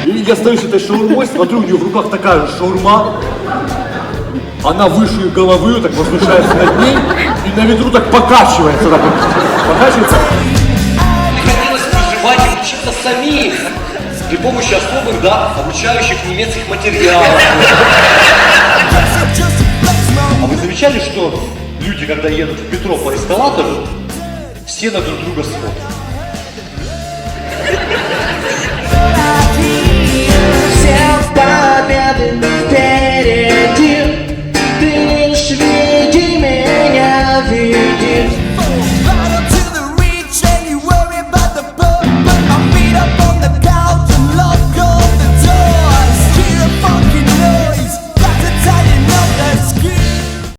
И я стою с этой шаурмой, смотрю, у нее в руках такая же шаурма. Она выше ее головы, вот так возвышается над ней, и на ветру так покачивается. Так вот, покачивается. Приходилось выживать и учиться самим. При помощи особых, да, обучающих немецких материалов. А вы замечали, что люди, когда едут в метро по эскалатору, все на друг друга смотрят? Вся победы в